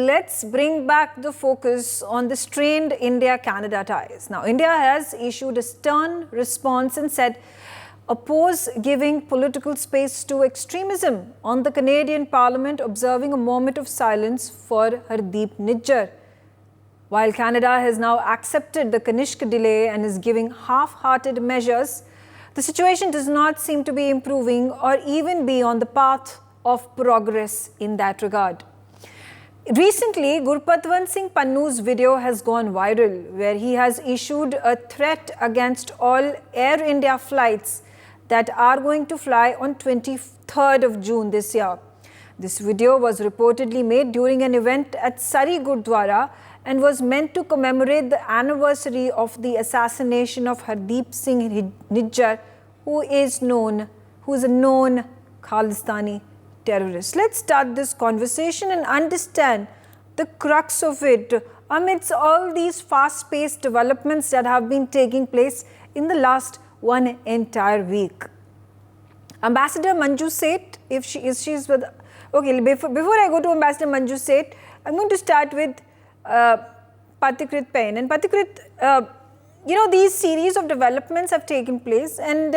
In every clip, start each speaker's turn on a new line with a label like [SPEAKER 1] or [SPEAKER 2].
[SPEAKER 1] let's bring back the focus on the strained India-Canada ties. Now, India has issued a stern response and said, oppose giving political space to extremism on the Canadian Parliament, observing a moment of silence for Hardeep Nijjar. While Canada has now accepted the Kanishk delay and is giving half-hearted measures, the situation does not seem to be improving or even be on the path of progress in that regard. Recently, Gurpatwant Singh Pannu's video has gone viral, where he has issued a threat against all Air India flights that are going to fly on 23rd of June this year. This video was reportedly made during an event at Sari Gurdwara and was meant to commemorate the anniversary of the assassination of Hardeep Singh Nijjar, who is a known Khalistani terrorist. Let's start this conversation and understand the crux of it amidst all these fast-paced developments that have been taking place in the last one entire week. Ambassador Manju Seth, if she's with... Okay, before I go to Ambassador Manju Seth, I'm going to start with Pathikrit Pain. And Pathikrit, these series of developments have taken place, and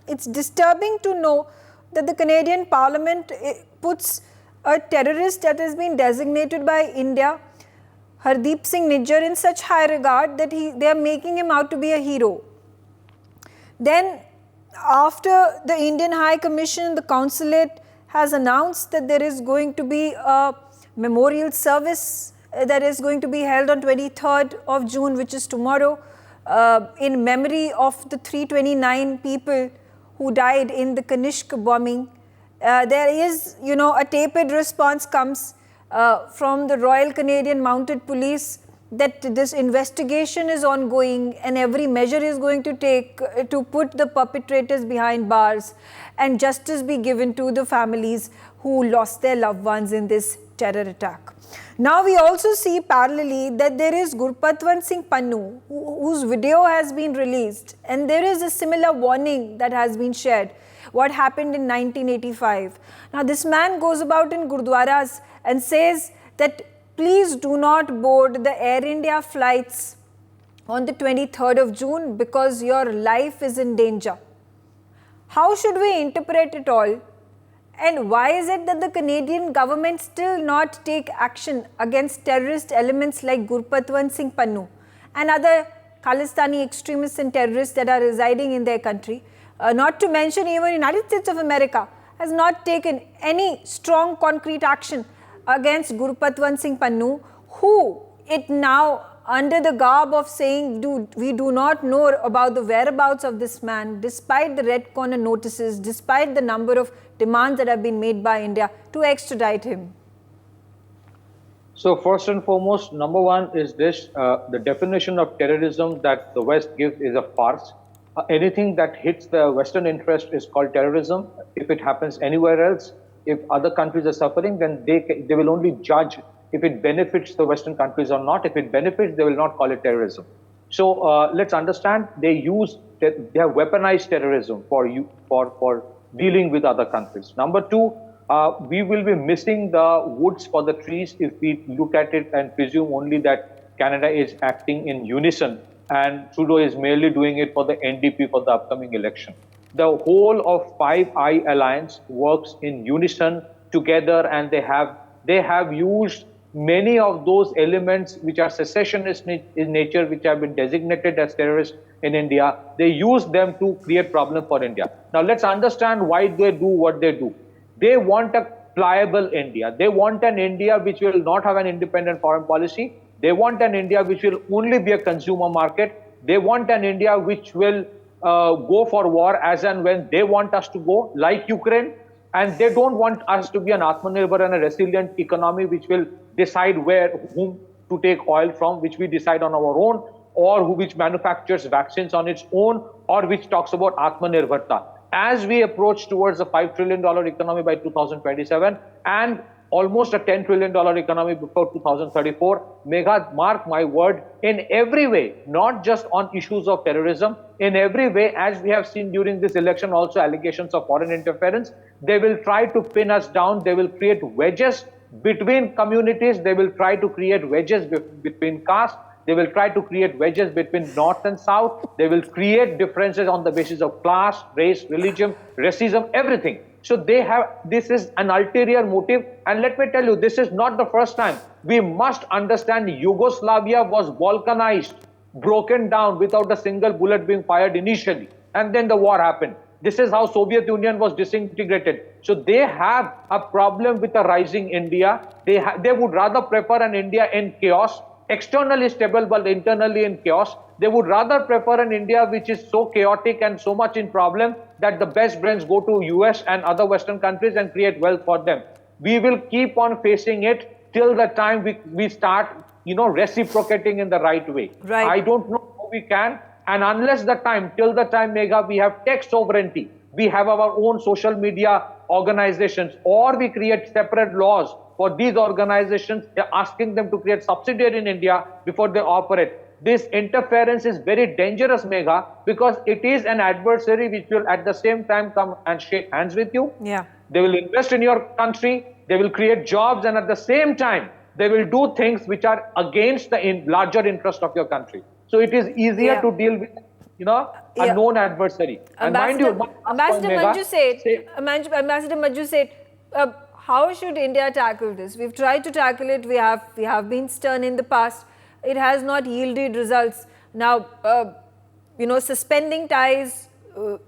[SPEAKER 1] it's disturbing to know that the Canadian Parliament puts a terrorist that has been designated by India, Hardeep Singh Nijjar, in such high regard that they are making him out to be a hero. Then, after the Indian High Commission, the Consulate has announced that there is going to be a memorial service that is going to be held on 23rd of June, which is tomorrow, in memory of the 329 people who died in the Kanishk bombing. There is, a tepid response comes from the Royal Canadian Mounted Police that this investigation is ongoing and every measure is going to take to put the perpetrators behind bars and justice be given to the families who lost their loved ones in this terror attack. Now we also see parallelly that there is Gurpatwant Singh Pannu, whose video has been released, and there is a similar warning that has been shared, what happened in 1985. Now this man goes about in Gurdwaras and says that please do not board the Air India flights on the 23rd of June because your life is in danger. How should we interpret it all? And why is it that the Canadian government still not take action against terrorist elements like Gurpatwant Singh Pannu and other Khalistani extremists and terrorists that are residing in their country? Not to mention even United States of America has not taken any strong concrete action against Gurpatwant Singh Pannu, who it now, under the garb of saying we do not know about the whereabouts of this man, despite the red corner notices, despite the number of demands that have been made by India to extradite him.
[SPEAKER 2] So first and foremost, number one is this, the definition of terrorism that the West gives is a farce. Anything that hits the Western interest is called terrorism. If it happens anywhere else, if other countries are suffering, then they will only judge if it benefits the Western countries or not. If it benefits, they will not call it terrorism. So let's understand, they have weaponized terrorism for dealing with other countries. Number two, we will be missing the woods for the trees if we look at it and presume only that Canada is acting in unison and Trudeau is merely doing it for the NDP for the upcoming election. The whole of Five Eye Alliance works in unison together, and they have used many of those elements which are secessionist in nature, which have been designated as terrorists in India. They use them to create problem for India. Now let's understand why they do what they do. They want a pliable India. They want an India which will not have an independent foreign policy. They want an India which will only be a consumer market. They want an India which will go for war as and when they want us to go, like Ukraine. And they don't want us to be an Atmanirbhar and a resilient economy which will decide whom to take oil from, which we decide on our own, or which manufactures vaccines on its own, or which talks about Atmanirbharta. As we approach towards a $5 trillion economy by 2027 and almost a $10 trillion economy before 2034, Megha, mark my word, in every way, not just on issues of terrorism, in every way, as we have seen during this election, also allegations of foreign interference, they will try to pin us down, they will create wedges between communities. They will try to create wedges between castes. They will try to create wedges between North and South. They will create differences on the basis of class, race, religion, racism, everything. So this is an ulterior motive. And let me tell you, this is not the first time. We must understand Yugoslavia was balkanized, broken down without a single bullet being fired initially. And then the war happened. This is how Soviet Union was disintegrated. So they have a problem with a rising India. They would rather prefer an India in chaos, externally stable but internally in chaos. They would rather prefer an India which is so chaotic and so much in problem that the best brains go to US and other Western countries and create wealth for them. We will keep on facing it till the time we start, reciprocating in the right way.
[SPEAKER 1] Right.
[SPEAKER 2] I don't know how we can. And till the time, Megha, we have tech sovereignty, we have our own social media organizations, or we create separate laws for these organizations, asking them to create subsidiary in India before they operate. This interference is very dangerous, Megha, because it is an adversary which will at the same time come and shake hands with you.
[SPEAKER 1] Yeah.
[SPEAKER 2] They will invest in your country, they will create jobs, and at the same time, they will do things which are against the larger interest of your country. So it is easier to deal with, a known adversary. And mind you,
[SPEAKER 1] Ambassador Manju said, how should India tackle this? We've tried to tackle it. We have been stern in the past. It has not yielded results. Now, suspending ties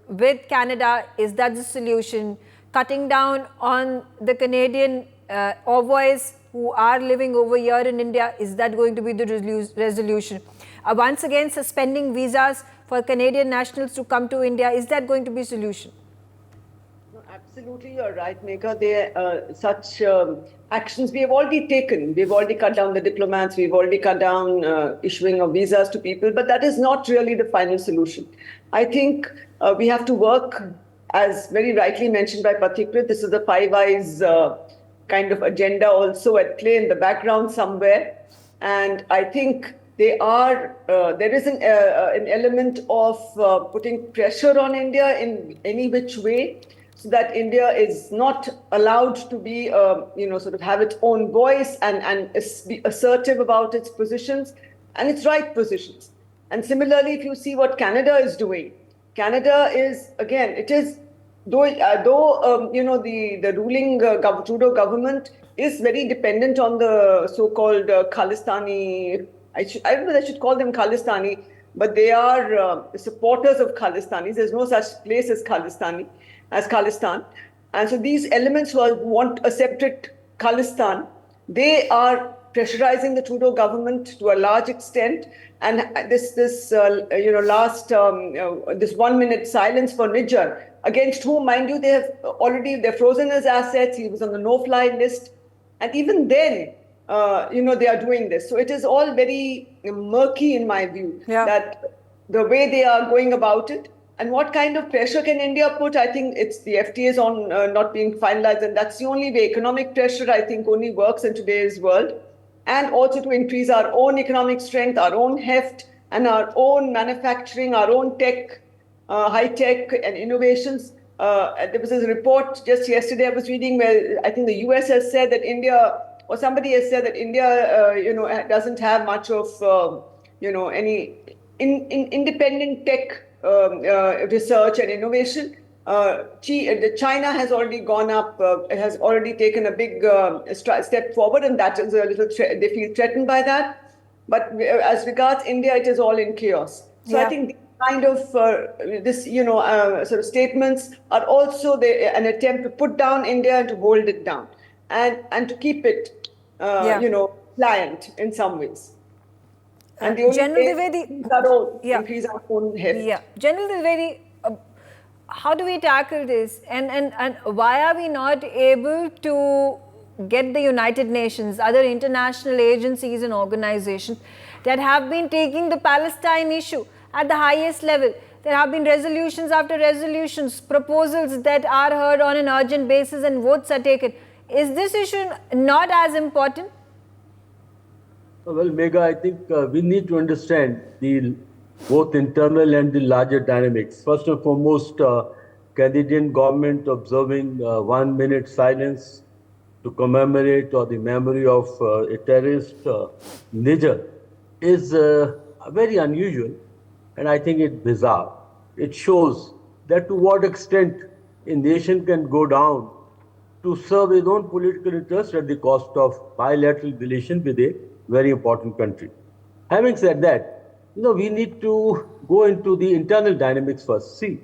[SPEAKER 1] with Canada, is that the solution? Cutting down on the Canadian envoys who are living over here in India, is that going to be the resolution? Once again, suspending visas for Canadian nationals to come to India, is that going to be a solution?
[SPEAKER 3] No, absolutely, you're right, Megha. Such actions we have already taken. We've already cut down the diplomats. We've already cut down issuing of visas to people. But that is not really the final solution. I think we have to work, as very rightly mentioned by Pathikrit, this is the Five Eyes kind of agenda also at play in the background somewhere. And I think there is an element of putting pressure on India in any which way, so that India is not allowed to be, sort of have its own voice and be assertive about its positions and its right positions. And similarly, if you see what Canada is doing, Canada is, again, it is, though the ruling Trudeau government is very dependent on the so-called Khalistani. I don't know if I should call them Khalistani, but they are supporters of Khalistanis. There's no such place as Khalistan. And so these elements who want a separate Khalistan, they are pressurizing the Trudeau government to a large extent. And this 1 minute silence for Nijar, against whom, mind you, they're frozen his assets. He was on the no-fly list. And even then, they are doing this. So it is all very murky in my view, that the way they are going about it. And what kind of pressure can India put? I think it's the FTAs on not being finalized. And that's the only way. Economic pressure, I think, only works in today's world. And also to increase our own economic strength, our own heft, and our own manufacturing, our own tech, high tech and innovations. There was a report just yesterday I was reading where I think the US has said that India, or somebody has said that India, doesn't have much of, any independent tech research and innovation. China has already gone up, has already taken a big step forward, and that is a little, they feel threatened by that. But as regards India, it is all in chaos. So I think kind of sort of statements are also an attempt to put down India and to hold it down, and to keep it, pliant in some ways. And the only way increase our own heft.
[SPEAKER 1] Yeah, General Dwivedi, how do we tackle this, and why are we not able to get the United Nations, other international agencies and organizations that have been taking the Palestine issue at the highest level? There have been resolutions after resolutions, proposals that are heard on an urgent basis, and votes are taken. Is this issue not as important?
[SPEAKER 4] Well, Megha, I think we need to understand both internal and the larger dynamics. First and foremost, Canadian government observing 1 minute silence to commemorate or the memory of a terrorist Niger is very unusual, and I think it's bizarre. It shows that to what extent a nation can go down to serve its own political interest at the cost of bilateral relations with a very important country. Having said that, we need to go into the internal dynamics first. See,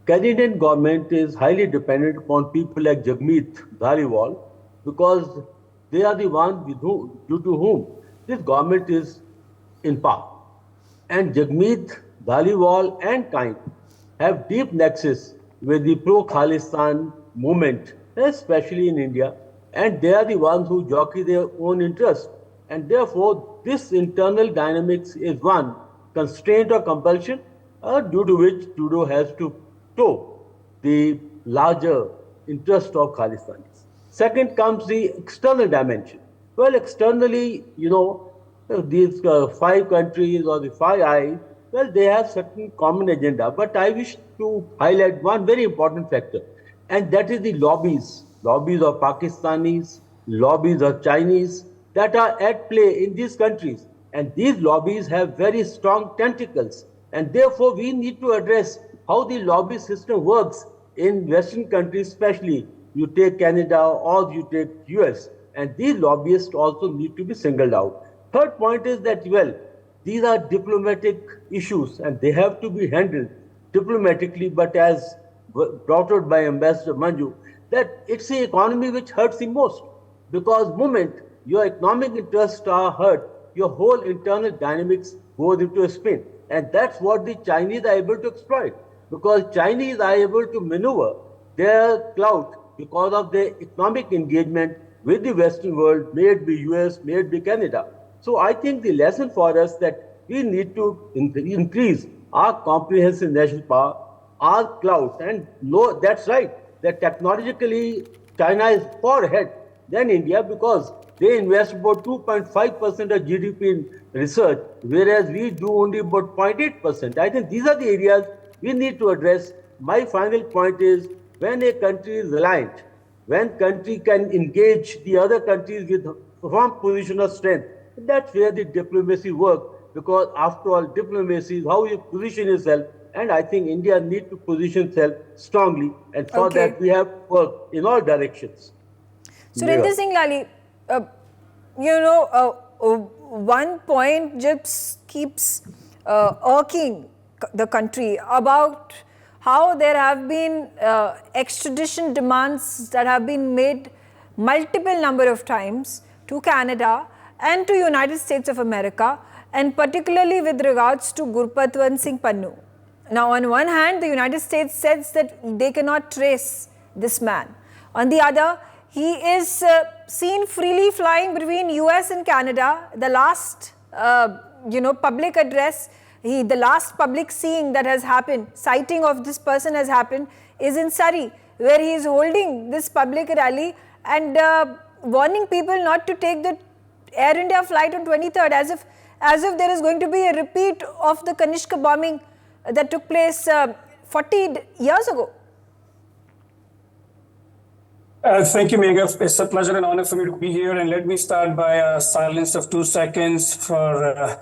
[SPEAKER 4] Canadian government is highly dependent upon people like Jagmeet Dhaliwal because they are the ones due to whom this government is in power. And Jagmeet Dhaliwal and kind have deep nexus with the pro-Khalistan movement, especially in India, and they are the ones who jockey their own interest. And therefore, this internal dynamics is one constraint or compulsion due to which Trudeau has to toe the larger interest of Khalistanis. Second comes the external dimension. Well, externally, these five countries or the Five Eyes, well, they have certain common agenda. But I wish to highlight one very important factor, and that is the lobbies of Pakistanis, lobbies of Chinese that are at play in these countries. And these lobbies have very strong tentacles. And therefore, we need to address how the lobby system works in Western countries, especially you take Canada or you take US. And these lobbyists also need to be singled out. Third point is that, well, these are diplomatic issues and they have to be handled diplomatically, but as brought out by Ambassador Manju, that it's the economy which hurts the most. Because the moment your economic interests are hurt, your whole internal dynamics goes into a spin. And that's what the Chinese are able to exploit. Because Chinese are able to maneuver their clout because of their economic engagement with the Western world, may it be US, may it be Canada. So I think the lesson for us that we need to increase our comprehensive national power, our clout, and no, that's right, that technologically China is far ahead than India because they invest about 2.5% of GDP in research, whereas we do only about 0.8%. I think these are the areas we need to address. My final point is when a country is reliant, when country can engage the other countries with firm position of strength, that's where the diplomacy works, because after all, diplomacy is how you position yourself, and I think India needs to position itself strongly, and for that we have to work in all directions.
[SPEAKER 1] Surinder Singh Lali, one point just keeps irking the country about how there have been extradition demands that have been made multiple number of times to Canada and to United States of America, and particularly with regards to Gurpatwant Singh Pannun. Now, on one hand, the United States says that they cannot trace this man. On the other, he is seen freely flying between US and Canada. The last, public address, the last public seeing that has happened, sighting of this person has happened, is in Surrey, where he is holding this public rally and warning people not to take the Air India flight on 23rd, as if there is going to be a repeat of the Kanishka bombing that took place 40 years ago.
[SPEAKER 5] Thank you, Megha. It's a pleasure and honor for me to be here. And let me start by a silence of 2 seconds for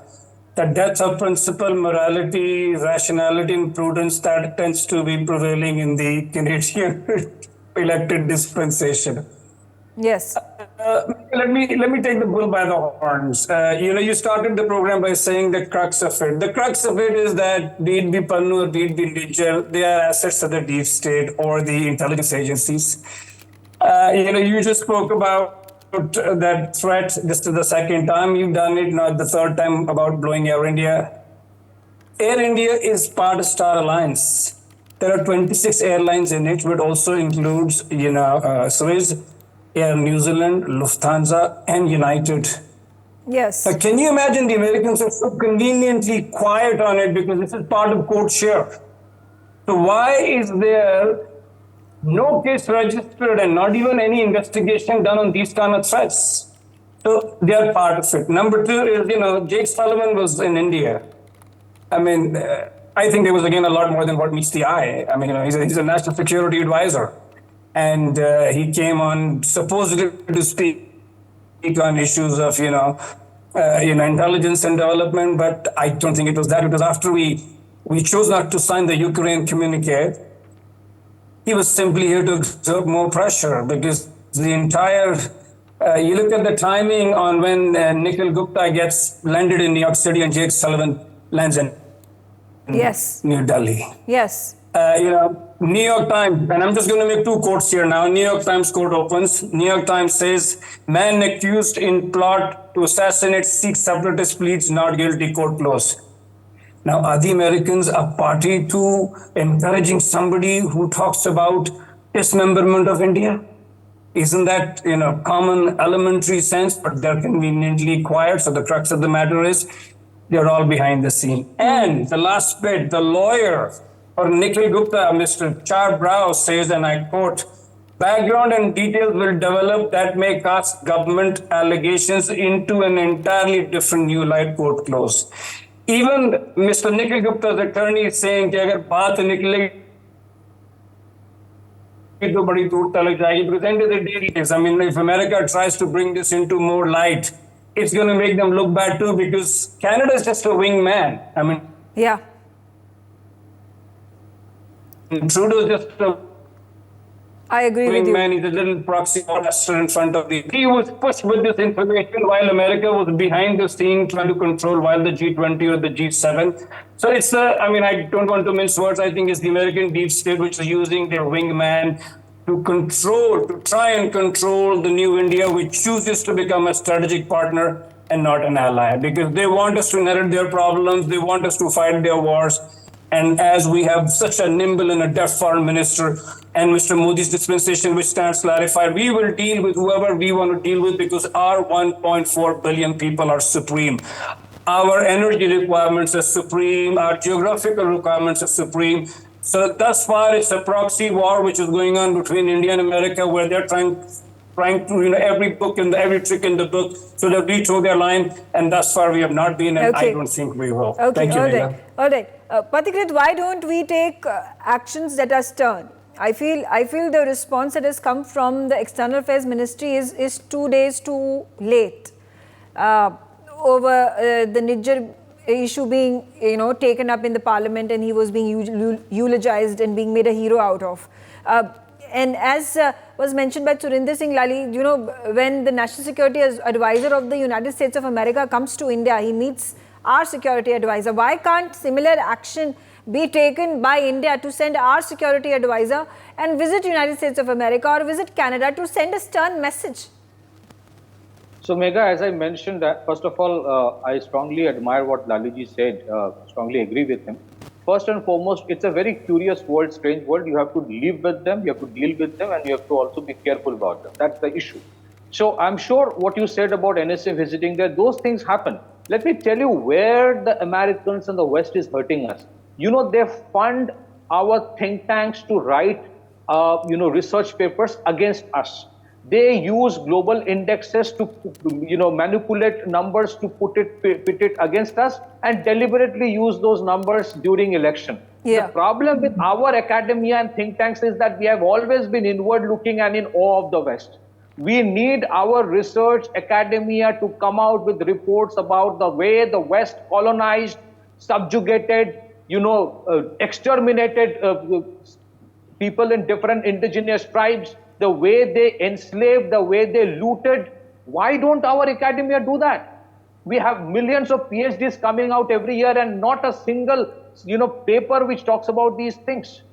[SPEAKER 5] the death of principle, morality, rationality, and prudence that tends to be prevailing in the Canadian elected dispensation.
[SPEAKER 1] Yes.
[SPEAKER 5] Let me take the bull by the horns. You started the program by saying the crux of it. The crux of it is that be it be Pannun or be it be Niger, they are assets of the deep state or the intelligence agencies. You just spoke about that threat. This is the second time you've done it, not the third time about blowing Air India. Air India is part of Star Alliance. There are 26 airlines in it, but also includes, Swiss, Air New Zealand, Lufthansa, and United.
[SPEAKER 1] Yes.
[SPEAKER 5] Can you imagine the Americans are so conveniently quiet on it because this is part of code share? So why is there no case registered and not even any investigation done on these kind of threats? So they are part of it. Number 2 is, Jake Sullivan was in India. I think there was, again, a lot more than what meets the eye. He's a national security advisor. and he came on supposedly to speak on issues of intelligence and development, but I don't think it was that. It was after we chose not to sign the Ukraine communique. He was simply here to exert more pressure because the entire you look at the timing on when Nikhil Gupta gets landed in New York City and Jake Sullivan lands in New Delhi.
[SPEAKER 1] Yes.
[SPEAKER 5] New York Times, and I'm just going to make two quotes here now. New York Times quote opens. New York Times says, "Man accused in plot to assassinate Sikh separatist pleads not guilty, quote close." Now, are the Americans a party to encouraging somebody who talks about dismemberment of India? Isn't that common elementary sense, but they're conveniently quiet? So the crux of the matter is they're all behind the scene. And the last bit, the lawyer for Nikhil Gupta, Mr. Char Brao, says, and I quote, "Background and details will develop that may cast government allegations into an entirely different new light," quote close. Even Mr. Nikhil Gupta's attorney is saying that if baat nikle to badi dur tak jayegi, because end of the day is, I mean, if America tries to bring this into more light, it's going to make them look bad too, because Canada is just a wingman. I mean,
[SPEAKER 1] yeah.
[SPEAKER 5] Trudeau's just a
[SPEAKER 1] I agree with you.
[SPEAKER 5] wingman. He's a little proxy master in front of the. He was pushed with this information while America was behind the scene trying to control while the G20 or the G7. So it's I don't want to mince words. I think it's the American deep state which is using their wingman to try and control the new India, which chooses to become a strategic partner and not an ally, because they want us to inherit their problems. They want us to fight their wars. And as we have such a nimble and a deft foreign minister and Mr. Modi's dispensation, which stands clarified, we will deal with whoever we want to deal with, because our 1.4 billion people are supreme. Our energy requirements are supreme. Our geographical requirements are supreme. So thus far, it's a proxy war which is going on between India and America, where they're trying to, every book and every trick in the book, so that we toe their line. And thus far, we have not been, and I don't think we will.
[SPEAKER 1] Okay,
[SPEAKER 5] Thank you, Megha.
[SPEAKER 1] All right. Pathikrit, why don't we take actions that are stern? I feel the response that has come from the External Affairs Ministry is 2 days too late over the Niger issue being taken up in the parliament, and he was being eulogized and being made a hero out of. And as was mentioned by Surinder Singh Lali, when the National Security Advisor of the United States of America comes to India, he meets our security advisor. Why can't similar action be taken by India to send our security advisor and visit United States of America or visit Canada to send a stern message?
[SPEAKER 2] So, Megha, as I mentioned, first of all, I strongly admire what Laliji said, strongly agree with him. First and foremost, it's a very curious world, strange world. You have to live with them, you have to deal with them, and you have to also be careful about them. That's the issue. So I'm sure what you said about NSA visiting there, those things happen. Let me tell you where the Americans and the West is hurting us. They fund our think tanks to write, research papers against us. They use global indexes to, manipulate numbers to pit it against us, and deliberately use those numbers during election.
[SPEAKER 1] Yeah.
[SPEAKER 2] The problem with our academia and think tanks is that we have always been inward looking and in awe of the West. We need our research academia to come out with reports about the way the West colonized, subjugated, exterminated people in different indigenous tribes, the way they enslaved, the way they looted. Why don't our academia do that? We have millions of PhDs coming out every year and not a single, paper which talks about these things.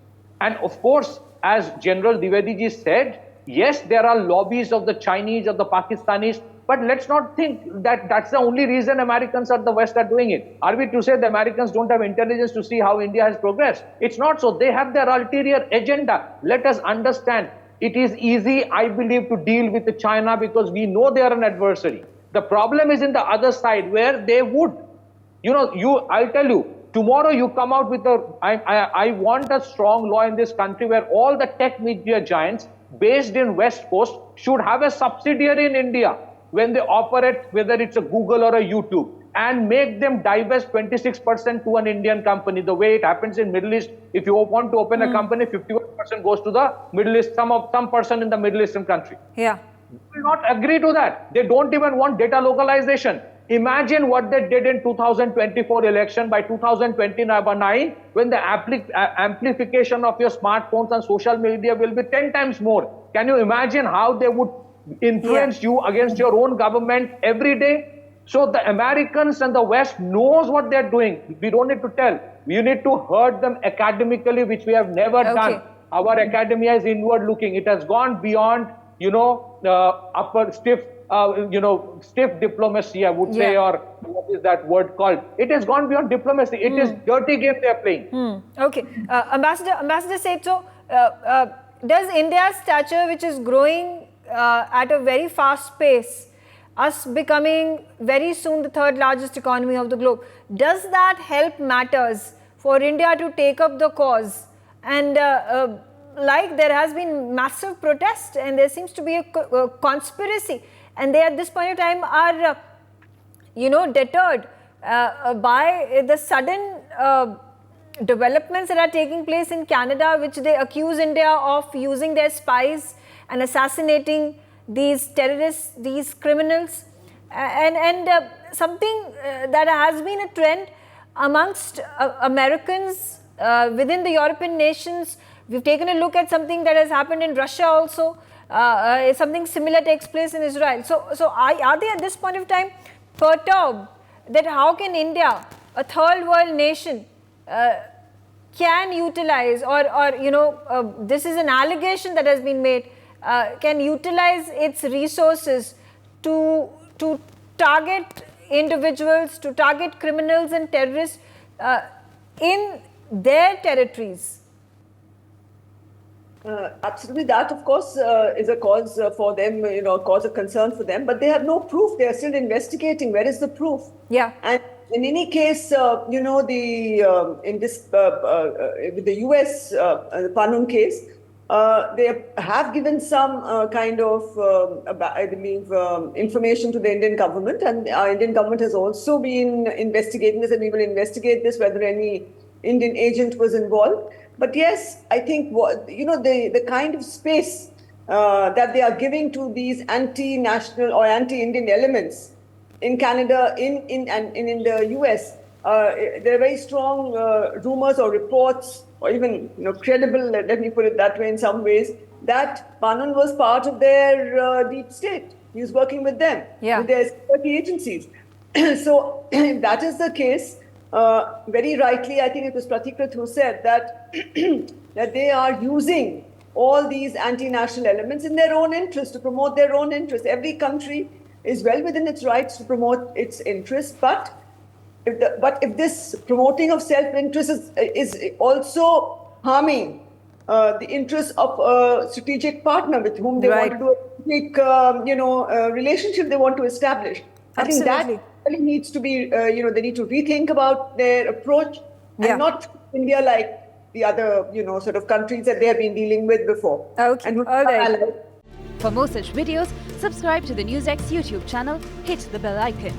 [SPEAKER 2] And of course, as General Dwivedi ji said, yes, there are lobbies of the Chinese, of the Pakistanis, but let's not think that that's the only reason Americans or the West are doing it. Are we to say the Americans don't have intelligence to see how India has progressed? It's not so. They have their ulterior agenda. Let us understand. It is easy, I believe, to deal with China because we know they are an adversary. The problem is in the other side where they would. I'll tell you, tomorrow you come out with I want a strong law in this country where all the tech media giants based in West Coast should have a subsidiary in India when they operate, whether it's a Google or a YouTube, and make them divest 26% to an Indian company, the way it happens in Middle East. If you want to open a company, 51% 50% goes to the Middle East, some person in the Middle Eastern country.
[SPEAKER 1] Yeah.
[SPEAKER 2] They will not agree to that. They don't even want data localization. Imagine what they did in 2024 election. By 2029, when the amplification of your smartphones and social media will be 10 times more. Can you imagine how they would influence you against your own government every day? So the Americans and the West knows what they're doing. We don't need to tell. We need to hurt them academically, which we have never done. Our academia is inward looking. It has gone beyond, upper stiff, stiff diplomacy, I would say, or what is that word called? It has gone beyond diplomacy. It is dirty game they are playing.
[SPEAKER 1] Okay. Ambassador said so. Does India's stature, which is growing at a very fast pace, us becoming very soon the third largest economy of the globe, does that help matters for India to take up the cause? And like there has been massive protest and there seems to be a conspiracy, and they at this point of time are deterred by the sudden developments that are taking place in Canada, which they accuse India of using their spies and assassinating these terrorists, these criminals, and something that has been a trend amongst Americans within the European nations. We've taken a look at something that has happened in Russia also. Something similar takes place in Israel. So are they at this point of time perturbed that how can India, a third world nation, can utilize or this is an allegation that has been made, can utilize its resources to target individuals, to target criminals and terrorists in their territories?
[SPEAKER 3] Absolutely, that of course is a cause for them, cause of concern for them. But they have no proof. They are still investigating. Where is the proof?
[SPEAKER 1] Yeah.
[SPEAKER 3] And in any case, in this with the U.S. The Pannun case, they have given some kind of, I believe, information to the Indian government, and our Indian government has also been investigating this, and we will investigate this whether any Indian agent was involved. But yes, I think the kind of space that they are giving to these anti-national or anti-Indian elements in Canada, in the US, there are very strong rumors or reports, or even credible, let me put it that way in some ways, that Pannun was part of their deep state. He was working with them, with their security agencies. So if that is the case, very rightly, I think it was Pratikrit who said that that they are using all these anti-national elements in their own interest, to promote their own interests. Every country is well within its rights to promote its interests, but if this promoting of self-interest is also harming the interests of a strategic partner with whom they want to do a strategic, relationship they want to establish, I think that really needs to be, they need to rethink about their approach and not India like the other, sort of countries that they have been dealing with before.
[SPEAKER 1] Okay,
[SPEAKER 3] and
[SPEAKER 1] all right.
[SPEAKER 6] For more such videos, subscribe to the NewsX YouTube channel, hit the bell icon.